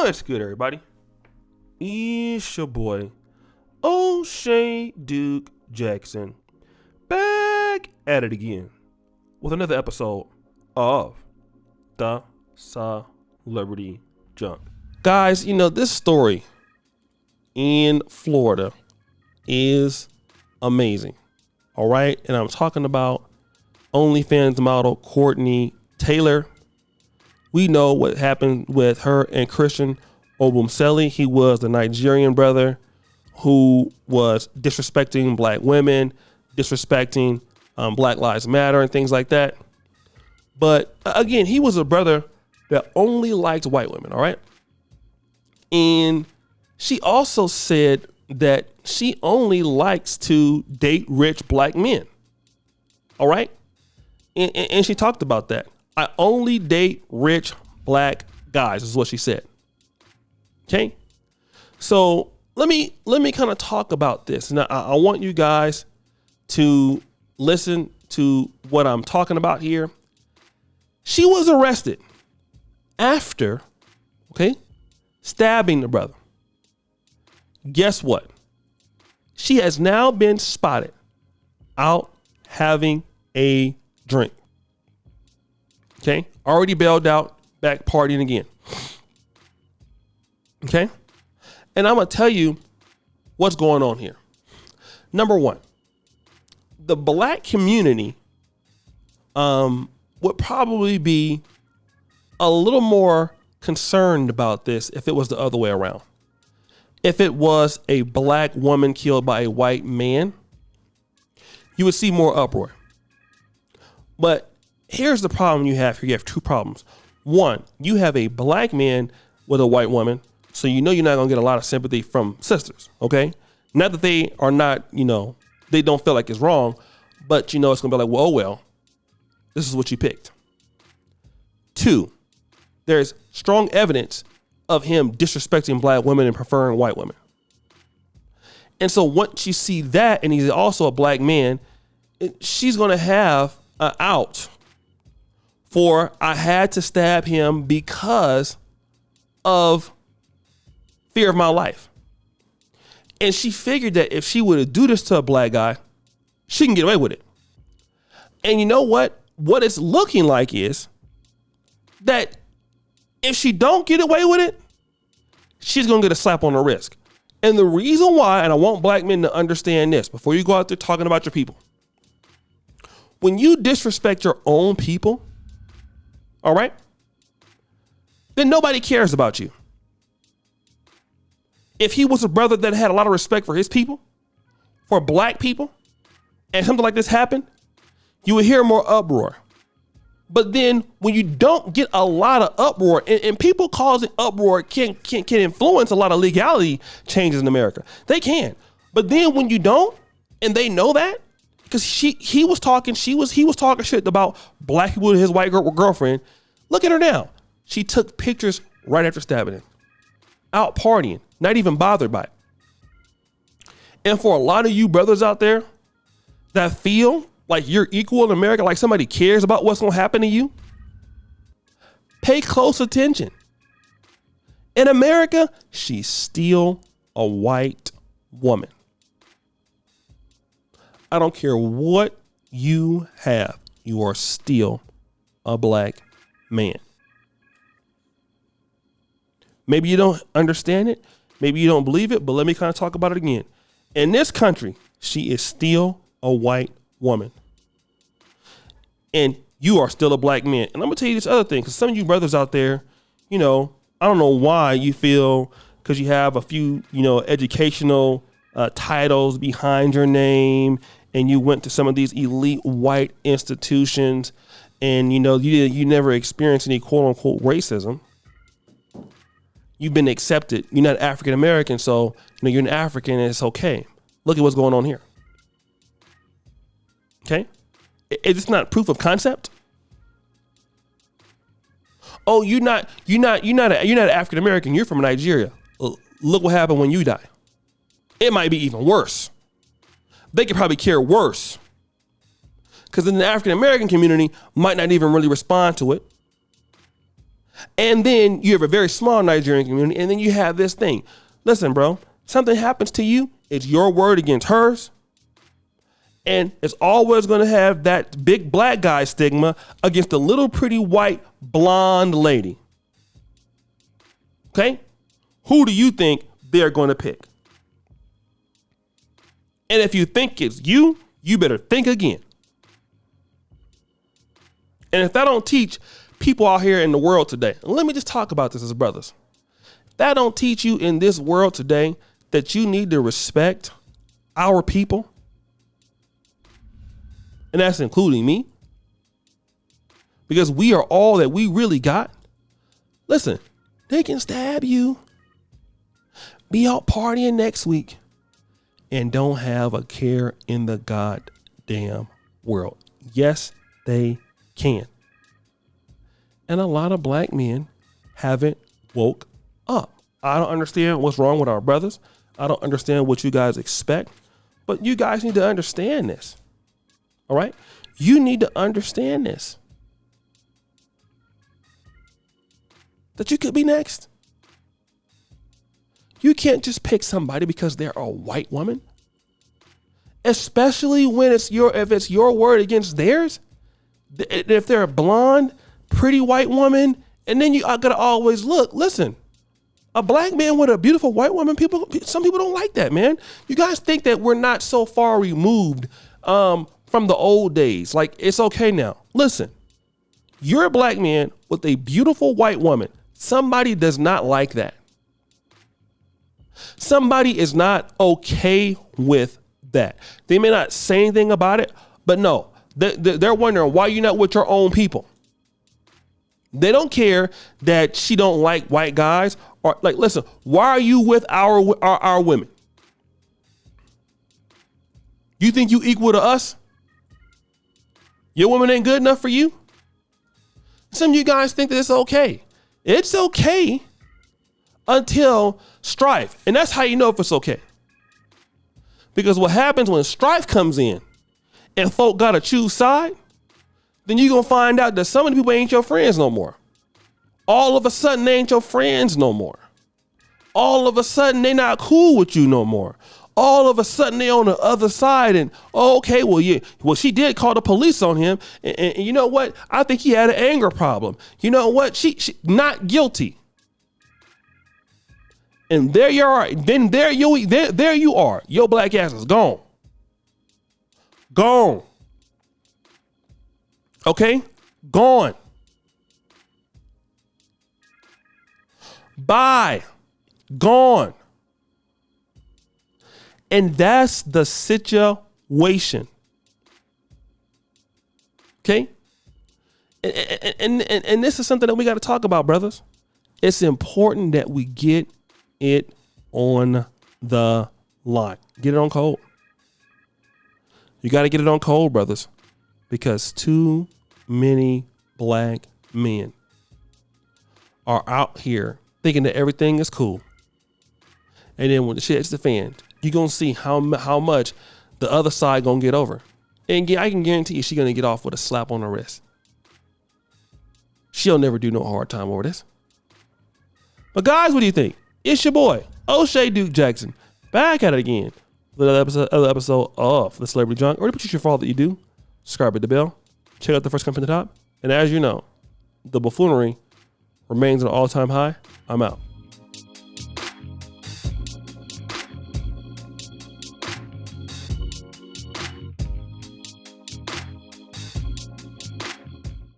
What's good, everybody? It's your boy, O'Shea Duke Jackson, back at it again with another episode of The Celebrity Junk. Guys, this story in Florida is amazing, all right? And I'm talking about OnlyFans model Courtney Taylor. We know what happened with her and Christian Obumseli. He was the Nigerian brother who was disrespecting black women, disrespecting Black Lives Matter and things like that. But again, he was a brother that only liked white women, all right? And she also said that she only likes to date rich black men, all right? And she talked about that. I only date rich black guys, is what she said. Okay? So let me kind of talk about this. Now, I want you guys to listen to what I'm talking about here. She was arrested after, stabbing the brother. Guess what? She has now been spotted out having a drink. Okay, already bailed out, back partying again. Okay, and I'm gonna tell you what's going on here. Number one, the black community would probably be a little more concerned about this if it was the other way around. If it was a black woman killed by a white man, you would see more uproar. But here's the problem you have here. You have two problems. One, you have a black man with a white woman, so you're not going to get a lot of sympathy from sisters, okay? Not that they are not, they don't feel like it's wrong, but it's going to be like, well, this is what you picked. Two, there's strong evidence of him disrespecting black women and preferring white women. And so once you see that, and he's also a black man, she's going to have an out for I had to stab him because of fear of my life. And she figured that if she were to do this to a black guy, she can get away with it. And you know what? What it's looking like is that if she don't get away with it, she's going to get a slap on the wrist. And the reason why, and I want black men to understand this before you go out there talking about your people, when you disrespect your own people, all right, then nobody cares about you. If he was a brother that had a lot of respect for his people, for black people, and something like this happened, you would hear more uproar. But then when you don't get a lot of uproar, and people causing uproar can influence a lot of legality changes in America. They can. But then when you don't, and they know that, because he was talking shit about black people to his white girlfriend. Look at her now. She took pictures right after stabbing him. Out partying, not even bothered by it. And for a lot of you brothers out there that feel like you're equal in America, like somebody cares about what's going to happen to you, pay close attention. In America, she's still a white woman. I don't care what you have, you are still a black man. Maybe you don't understand it. Maybe you don't believe it, but let me kind of talk about it again. In this country, she is still a white woman. And you are still a black man. And I'm going to tell you this other thing, because some of you brothers out there, I don't know why you feel, because you have a few, educational titles behind your name, and you went to some of these elite white institutions, and you never experienced any quote unquote racism. You've been accepted. You're not African American, so you're an African and it's okay. Look at what's going on here. Okay? It's not proof of concept. Oh, you're not African American. You're from Nigeria. Look what happened when you die. It might be even worse. They could probably care worse, because then the African American community might not even really respond to it. And then you have a very small Nigerian community, and then you have this thing. Listen, bro, something happens to you, it's your word against hers. And it's always going to have that big black guy stigma against a little pretty white blonde lady. Okay? Who do you think they're going to pick? And if you think it's you, you better think again. And if that don't teach people out here in the world today, let me just talk about this as brothers. If that don't teach you in this world today that you need to respect our people, and that's including me, because we are all that we really got. Listen, they can stab you, be out partying next week, and don't have a care in the goddamn world. Yes, they can. And a lot of black men haven't woke up. I don't understand what's wrong with our brothers. I don't understand what you guys expect, but you guys need to understand this. All right? You need to understand this. That you could be next. You can't just pick somebody because they're a white woman. Especially when if it's your word against theirs. If they're a blonde, pretty white woman, and then I gotta always listen, a black man with a beautiful white woman, some people don't like that, man. You guys think that we're not so far removed from the old days. Like, it's okay now. Listen, you're a black man with a beautiful white woman. Somebody does not like that. Somebody is not okay with that. They may not say anything about it, but no, they're wondering why you're not with your own people. They don't care that she don't like white guys, or like, listen, why are you with our women? You think you equal to us? Your woman ain't good enough for you? Some of you guys think that it's okay. It's okay until strife. And that's how you know if it's okay. Because what happens when strife comes in and folk got to choose side, then you're going to find out that some of the people ain't your friends no more. All of a sudden, they ain't your friends no more. All of a sudden, they not cool with you no more. All of a sudden, they on the other side and, oh, okay, well, yeah, well, she did call the police on him. And you know what? I think he had an anger problem. You know what? She not guilty. And there you are. Then there you are. Your black ass is gone. Gone. Okay? Gone. Bye. Gone. And that's the situation. Okay? And this is something that we got to talk about, brothers. It's important that we get it on the line. Get it on cold. You got to get it on cold, brothers, because too many black men are out here thinking that everything is cool. And then when the shit hits the fan, you're going to see how much the other side going to get over. And I can guarantee you she's going to get off with a slap on the wrist. She'll never do no hard time over this. But guys, what do you think? It's your boy, O'Shea Duke Jackson, back at it again with another episode of The Celebrity Junk. Or put your fault that you do. Subscribe, hit the bell. Check out the first comment at the top. And as you know, the buffoonery remains at an all-time high. I'm out.